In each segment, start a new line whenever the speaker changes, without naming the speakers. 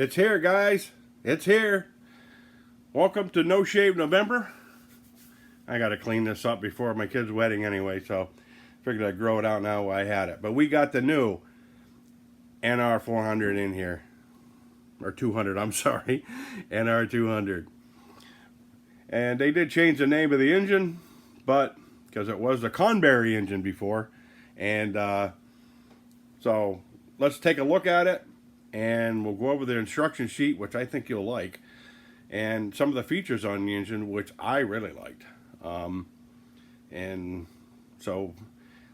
It's here, guys. It's here. Welcome to No Shave November. I got to clean this up before my kid's wedding anyway, so figured I'd grow it out now while I had it. But we got the new NR400 in here. Or 200, I'm sorry. NR200. And they did change the name of the engine, but because it was the Conberry engine before. And so let's take a look at it. And we'll go over the instruction sheet, which I think you'll like, and some of the features on the engine, which I really liked. And so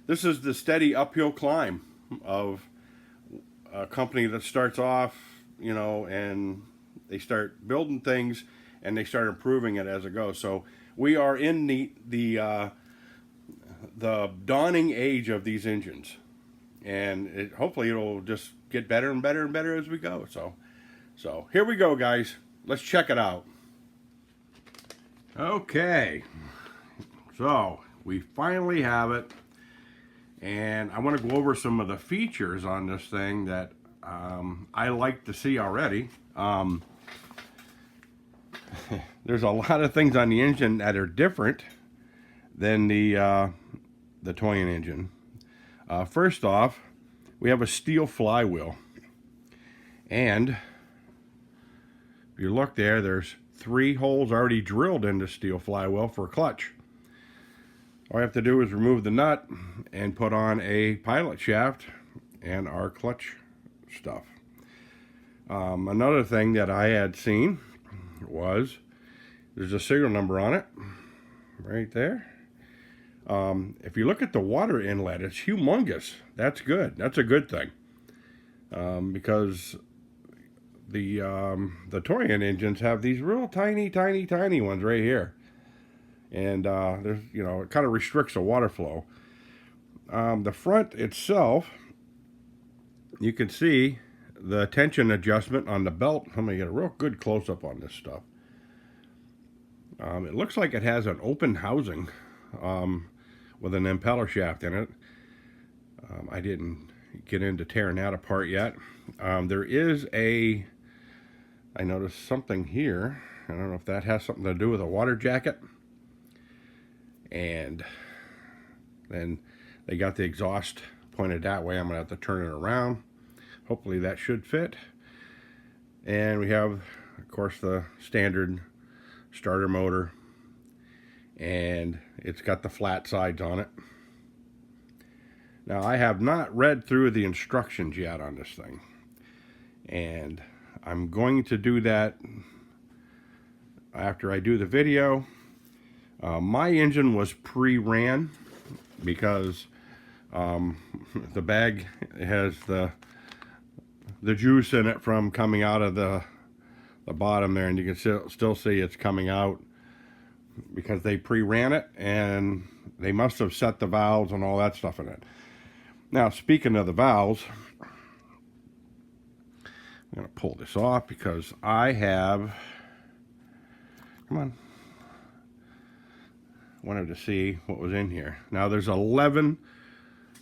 this is the steady uphill climb of a company that starts off, you know, and they start building things and they start improving it as it goes. So we are in the dawning age of these engines. And hopefully it'll just get better and better and better as we go. So here we go, guys. Let's check it out. Okay. So we finally have it. And I want to go over some of the features on this thing that I like to see already. There's a lot of things on the engine that are different than the Toyin engine. First off, we have a steel flywheel, and if you look there, there's 3 holes already drilled in the steel flywheel for a clutch. All I have to do is remove the nut and put on a pilot shaft and our clutch stuff. Another thing that I had seen was there's a serial number on it right there. If you look at the water inlet, it's humongous. That's good. That's a good thing. Because the Toyin engines have these real tiny ones right here. And there's, you know, it kind of restricts the water flow. The front itself, you can see the tension adjustment on the belt. Let me get a real good close-up on this stuff. It looks like it has an open housing with an impeller shaft in it. I didn't get into tearing that apart yet. There is I noticed something here. I don't know if that has something to do with a water jacket. And then they got the exhaust pointed that way. I'm going to have to turn it around. Hopefully that should fit. And we have, of course, the standard starter motor. And it's got the flat sides on it. Now, I have not read through the instructions yet on this thing, and I'm going to do that after I do the video. My engine was pre-ran because the bag has the juice in it from coming out of the bottom there, and you can still see it's coming out because they pre-ran it, and they must have set the valves and all that stuff in it. Now, speaking of the valves, I'm going to pull this off because I have, wanted to see what was in here. Now, there's 11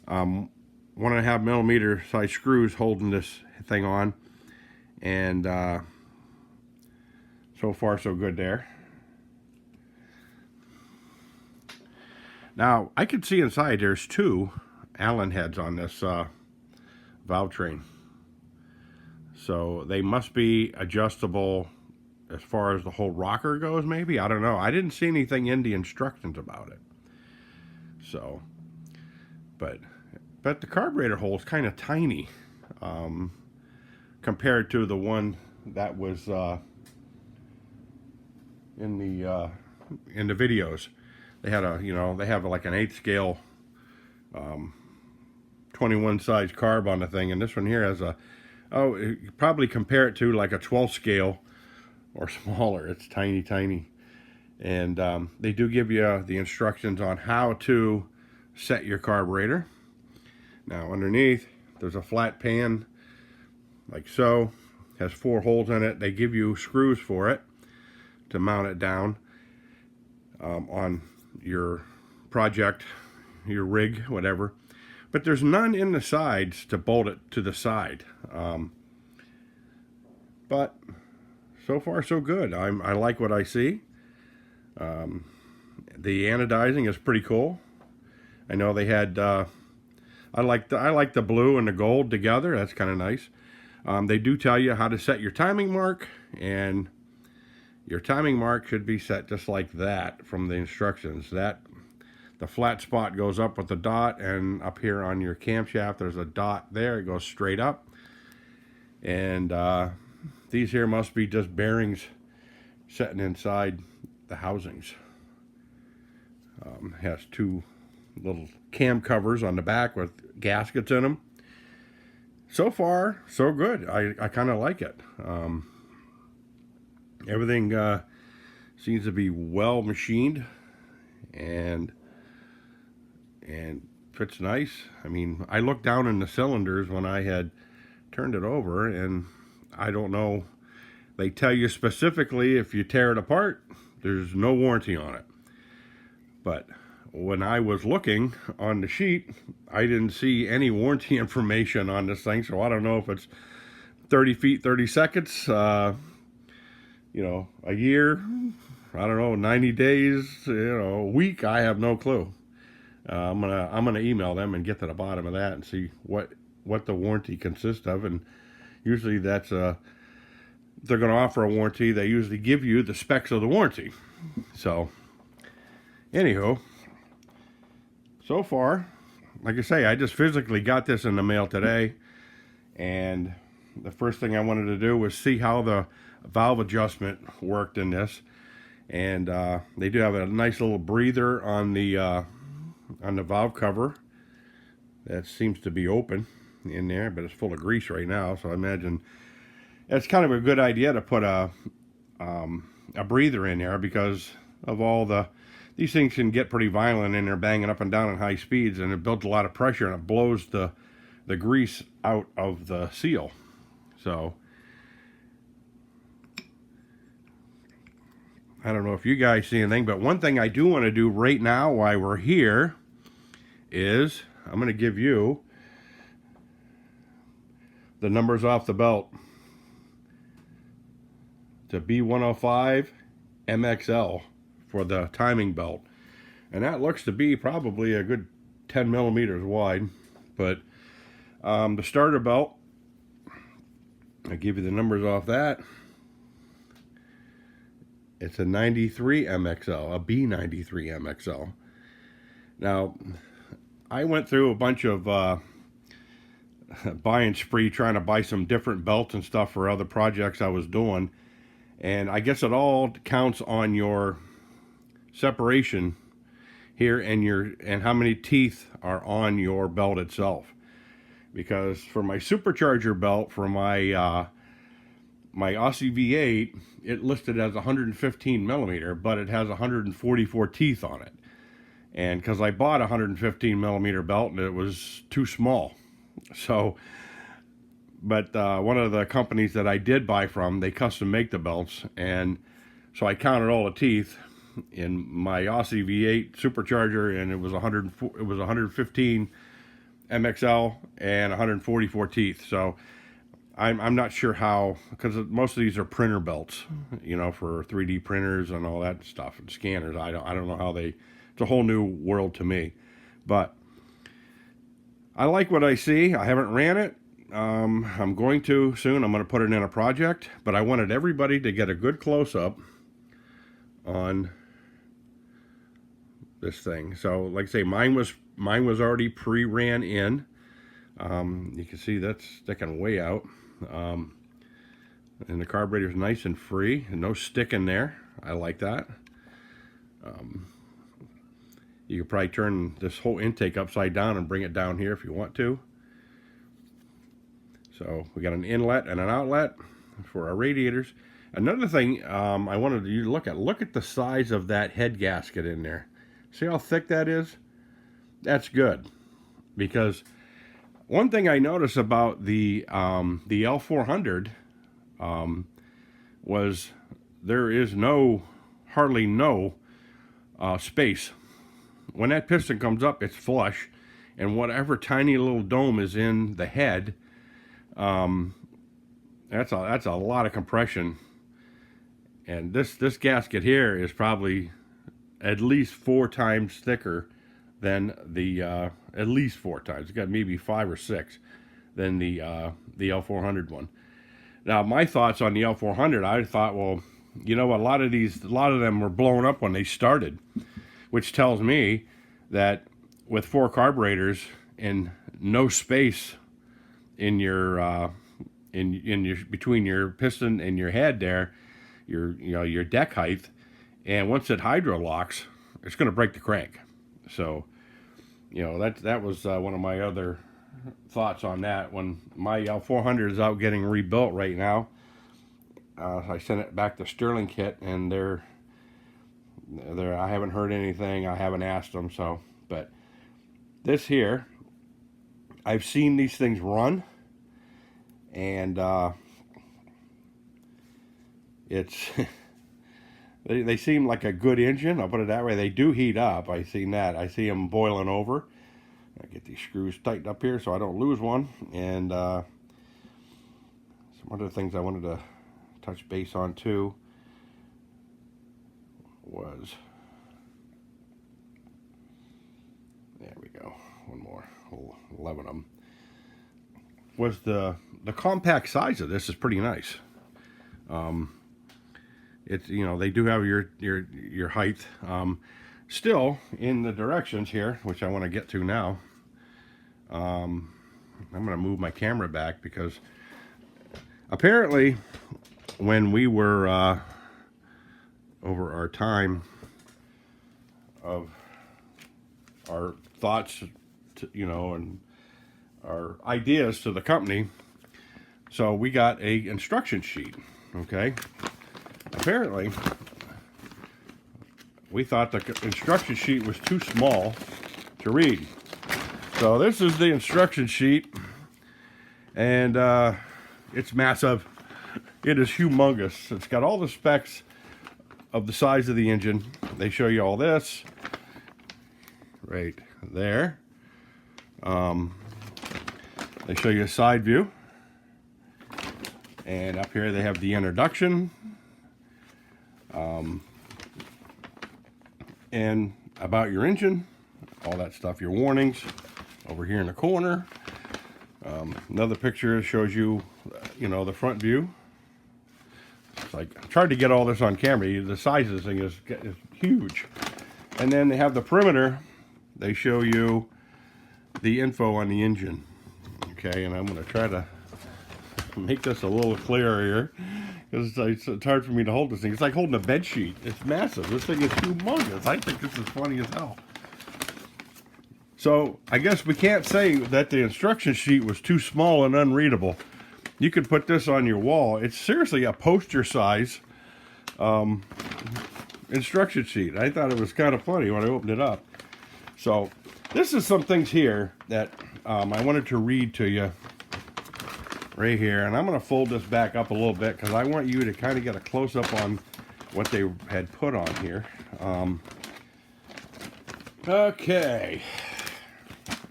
1.5 millimeter size screws holding this thing on, and so far so good there. Now, I can see inside there's 2 Allen heads on this valve train. So they must be adjustable as far as the whole rocker goes, maybe. I don't know. I didn't see anything in the instructions about it. So, but the carburetor hole is kind of tiny compared to the one that was in the videos. They had they have like an 8 scale 21 size carb on the thing, and this one here has you probably compare it to like a 12 scale or smaller. It's tiny. And they do give you the instructions on how to set your carburetor. Now, underneath there's a flat pan like so, has 4 holes in it. They give you screws for it to mount it down on your project, your rig, whatever. But there's none in the sides to bolt it to the side. but so far so good. I like what I see. The anodizing is pretty cool. I know they had I like the blue and the gold together. That's kind of nice. They do tell you how to set your timing mark, and your timing mark should be set just like that from the instructions. That the flat spot goes up with the dot, and up here on your camshaft there's a dot there. It goes straight up, and these here must be just bearings sitting inside the housings. Has two little cam covers on the back with gaskets in them. So far, so good. I kind of like it. Everything seems to be well machined and fits nice. I mean, I looked down in the cylinders when I had turned it over, and I don't know. They tell you specifically if you tear it apart, there's no warranty on it. But when I was looking on the sheet, I didn't see any warranty information on this thing, so I don't know if it's 30 feet, 30 seconds, a year, I don't know, 90 days, a week. I have no clue. I'm gonna email them and get to the bottom of that and see what the warranty consists of. And usually that's they're gonna offer a warranty. They usually give you the specs of the warranty. So, anywho, so far, like I say, I just physically got this in the mail today, and the first thing I wanted to do was see how the valve adjustment worked in this. And they do have a nice little breather on the valve cover that seems to be open in there, but it's full of grease right now, so I imagine it's kind of a good idea to put a breather in there, because of all these things can get pretty violent, and they're banging up and down at high speeds, and it builds a lot of pressure, and it blows the grease out of the seal. So I don't know if you guys see anything, but one thing I do want to do right now while we're here is I'm going to give you the numbers off the belt. It's a B105 MXL for the timing belt, and that looks to be probably a good 10 millimeters wide. But the starter belt, I'll give you the numbers off that. It's a 93 MXL, a B93 MXL. Now, I went through a bunch of buying spree trying to buy some different belts and stuff for other projects I was doing, and I guess it all counts on your separation here and how many teeth are on your belt itself. Because for my supercharger belt, for my my Aussie V8, it listed as 115 millimeter, but it has 144 teeth on it. And because I bought a 115 millimeter belt and it was too small, so. But one of the companies that I did buy from, they custom make the belts, and so I counted all the teeth in my Aussie V8 supercharger, and it was 115 MXL and 144 teeth. So I'm not sure how, because most of these are printer belts, for 3D printers and all that stuff and scanners. I don't know how it's a whole new world to me, but I like what I see. I haven't ran it. I'm going to soon. I'm going to put it in a project, but I wanted everybody to get a good close-up on this thing. So, like I say, mine was already pre-ran in. You can see that's sticking way out, and the carburetor's nice and free, and no stick in there. I like that. You could probably turn this whole intake upside down and bring it down here if you want to. So we got an inlet and an outlet for our radiators. Another thing I wanted you to look at the size of that head gasket in there. See how thick that is? That's good, because one thing I noticed about the L400 was there is hardly no space. When that piston comes up, it's flush, and whatever tiny little dome is in the head, That's a lot of compression. And this gasket here is probably at least 4 times thicker than the at least 4 times. It's got maybe 5 or 6 than the L400 one. Now, my thoughts on the L400, I thought, well, you know, a lot of them were blown up when they started, which tells me that with 4 carburetors and no space in your between your piston and your head there, your deck height, and once it hydro locks, it's going to break the crank. So, you know, that was one of my other thoughts on that. When my L400 is out getting rebuilt right now, I sent it back to Sterling Kit, and they're I haven't heard anything. I haven't asked them. So, but this here, I've seen these things run, and it's they seem like a good engine. I'll put it that way. They do heat up. I've seen that. I see them boiling over. I get these screws tightened up here so I don't lose one. And some other things I wanted to touch base on too was, there we go, one more, 11 of them, was the compact size of this is pretty nice. It's, you know, they do have your height. Still in the directions here, which I want to get to now. I'm going to move my camera back because apparently when we were over our time of our thoughts, you know, and our ideas to the company, so we got a instruction sheet. Okay, apparently we thought the instruction sheet was too small to read. So this is the instruction sheet, and it's massive. It is humongous. It's got all the specs of the size of the engine. They show you all this right there. They show you a side view, and up here they have the introduction, and about your engine, all that stuff, your warnings over here in the corner. Another picture shows you, you know, the front view. It's like, I tried to get all this on camera. The size of this thing is huge. And then they have the perimeter. They show you the info on the engine. Okay, and I'm going to try to make this a little clearer here, because it's hard for me to hold this thing. It's like holding a bed sheet. It's massive. This thing is humongous. I think this is funny as hell. So I guess we can't say that the instruction sheet was too small and unreadable. You could put this on your wall. It's seriously a poster size instruction sheet. I thought it was kind of funny when I opened it up. So this is some things here that I wanted to read to you right here. And I'm going to fold this back up a little bit because I want you to kind of get a close-up on what they had put on here. Okay.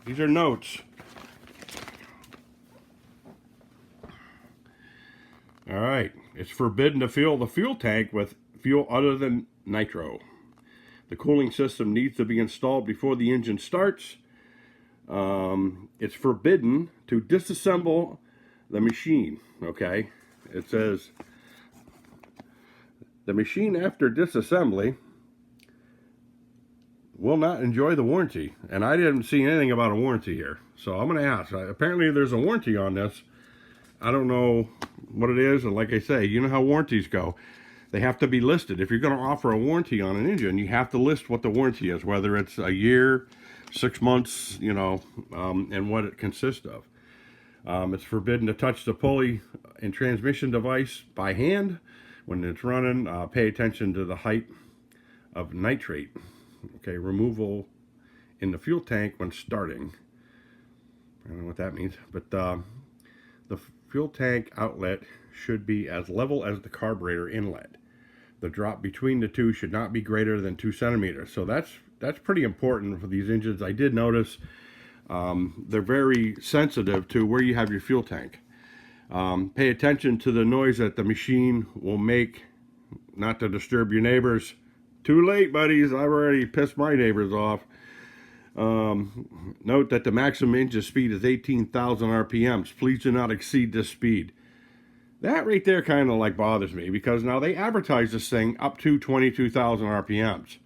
These are notes. All right. It's forbidden to fill the fuel tank with fuel other than nitro. The cooling system needs to be installed before the engine starts. It's forbidden to disassemble the machine. Okay. It says the machine after disassembly will not enjoy the warranty. And I didn't see anything about a warranty here. So I'm going to ask. Apparently there's a warranty on this. I don't know what it is. And like I say, you know how warranties go. They have to be listed. If you're going to offer a warranty on an engine, you have to list what the warranty is, whether it's a year, 6 months, you know, and what it consists of. It's forbidden to touch the pulley and transmission device by hand when it's running. Pay attention to the height of nitrate. Okay, removal in the fuel tank when starting. I don't know what that means, but the fuel tank outlet should be as level as the carburetor inlet. The drop between the two should not be greater than 2 centimeters. So that's pretty important for these engines. I did notice they're very sensitive to where you have your fuel tank. Pay attention to the noise that the machine will make, not to disturb your neighbors. Too late, buddies. I've already pissed my neighbors off. Note that the maximum engine speed is 18,000 RPMs. Please do not exceed this speed. That right there kind of like bothers me, because now they advertise this thing up to 22,000 RPMs.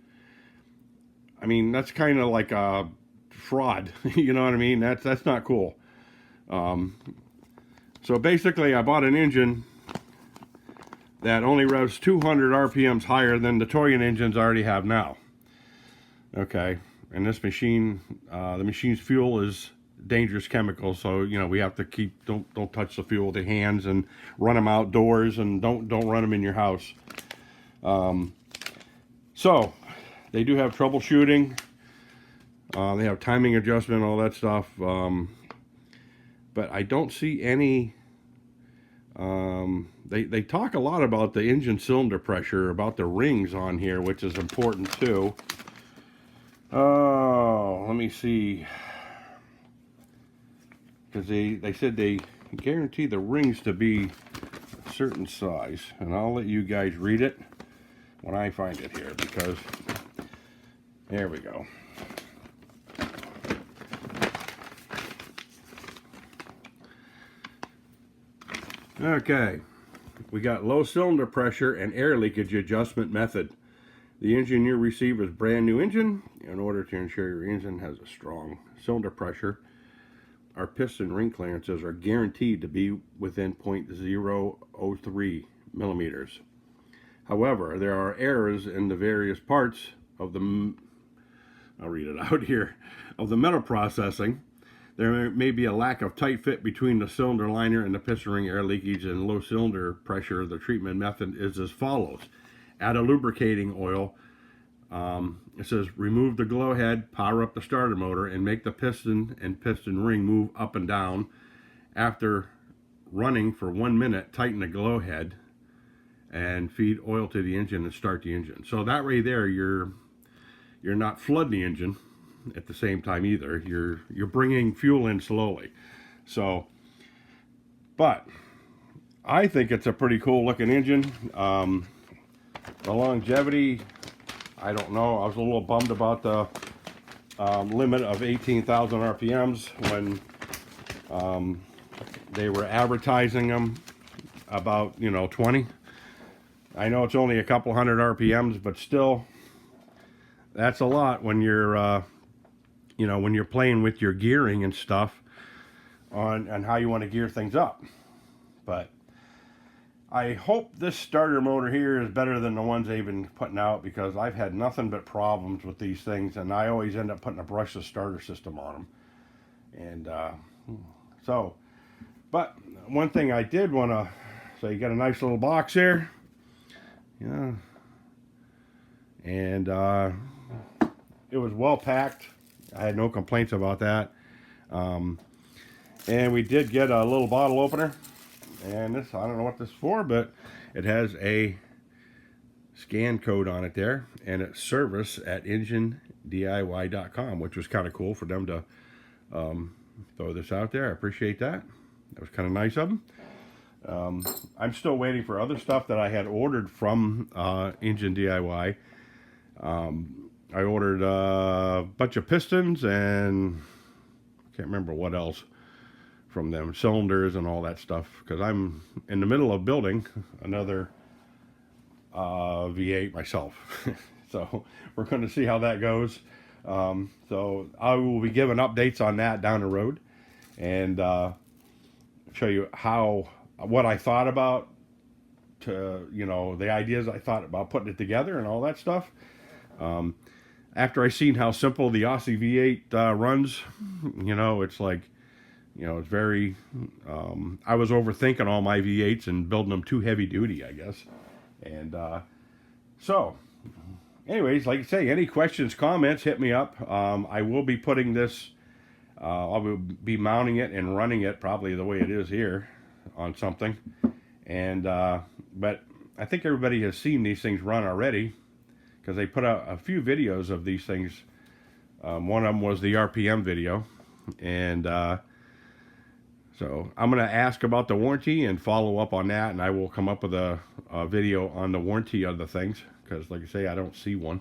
I mean, that's kind of like a fraud. You know what I mean? That's not cool. So basically, I bought an engine that only revs 200 RPMs higher than the Toyon engines I already have now. Okay, and this machine, the machine's fuel is dangerous chemicals, so you know we have to keep don't touch the fuel with your hands, and run them outdoors, and don't run them in your house. So they do have troubleshooting. They have timing adjustment, all that stuff. But I don't see any. They talk a lot about the engine cylinder pressure, about the rings on here, which is important too. Oh, let me see. Because they said they guarantee the rings to be a certain size, and I'll let you guys read it when I find it here, because there we go. Okay, we got low cylinder pressure and air leakage adjustment method. The engine you receive is brand new engine. In order to ensure your engine has a strong cylinder pressure, our piston ring clearances are guaranteed to be within 0.003 millimeters. However, there are errors in the various parts of the, I'll read it out here, of the metal processing. There may be a lack of tight fit between the cylinder liner and the piston ring. Air leakage and low cylinder pressure. The treatment method is as follows. Add a lubricating oil. It says remove the glow head, power up the starter motor, and make the piston and piston ring move up and down. After running for 1 minute, tighten the glow head and feed oil to the engine and start the engine. So that right there, you're not flooding the engine at the same time either. You're bringing fuel in slowly. So, but I think it's a pretty cool looking engine. The longevity, I don't know. I was a little bummed about the limit of 18,000 RPMs when they were advertising them about 20. I know it's only a couple hundred RPMs, but still, that's a lot when you're when you're playing with your gearing and stuff on how you want to gear things up. But I hope this starter motor here is better than the ones they've been putting out, because I've had nothing but problems with these things, and I always end up putting a brushless starter system on them. And but one thing I did want to, so you got a nice little box here, and it was well packed. I had no complaints about that. And we did get a little bottle opener. And this, I don't know what this is for, but it has a scan code on it there. And it's service at enginediy.com, which was kind of cool for them to throw this out there. I appreciate that. That was kind of nice of them. I'm still waiting for other stuff that I had ordered from Engine DIY. I ordered a bunch of pistons and I can't remember what else from them, cylinders and all that stuff, because I'm in the middle of building another V8 myself. So we're going to see how that goes. So I will be giving updates on that down the road, and show you what I thought about, the ideas I thought about putting it together and all that stuff. After I seen how simple the Aussie V8 runs, it's like, it's very, I was overthinking all my V8s and building them too heavy duty, I guess. And so, anyways, like I say, any questions, comments, hit me up. I will be putting this, I'll be mounting it and running it probably the way it is here on something. And, but I think everybody has seen these things run already, because they put out a few videos of these things. One of them was the RPM video. And So I'm going to ask about the warranty and follow up on that, and I will come up with a video on the warranty of the things, because like I say, I don't see one,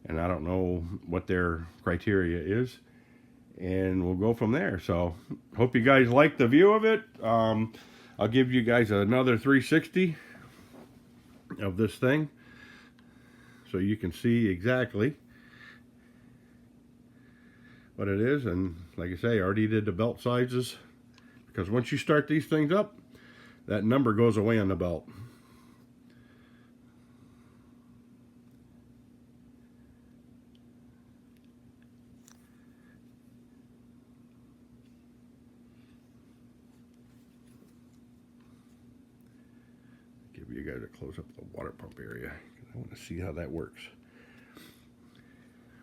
and I don't know what their criteria is, and we'll go from there. So hope you guys like the view of it. I'll give you guys another 360 of this thing so you can see exactly what it is. And like I say, I already did the belt sizes, because once you start these things up, that number goes away on the belt. Give you guys a close up of the water pump area. I want to see how that works.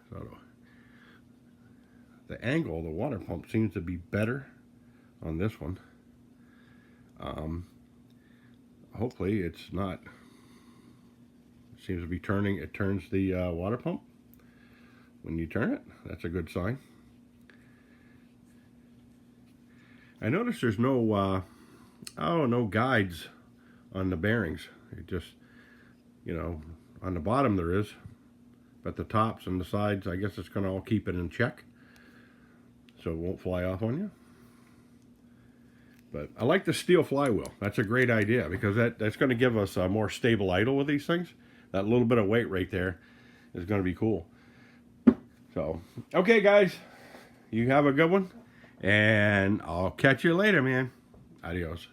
So the angle of the water pump seems to be better on this one. Hopefully it's not. It seems to be turning. It turns the water pump when you turn it. That's a good sign. I noticed there's no no guides on the bearings. It just, on the bottom there is, but the tops and the sides, I guess it's going to all keep it in check, so it won't fly off on you. But I like the steel flywheel. That's a great idea, because that's going to give us a more stable idle with these things. That little bit of weight right there is going to be cool. So, okay guys, you have a good one, and I'll catch you later, man. Adios.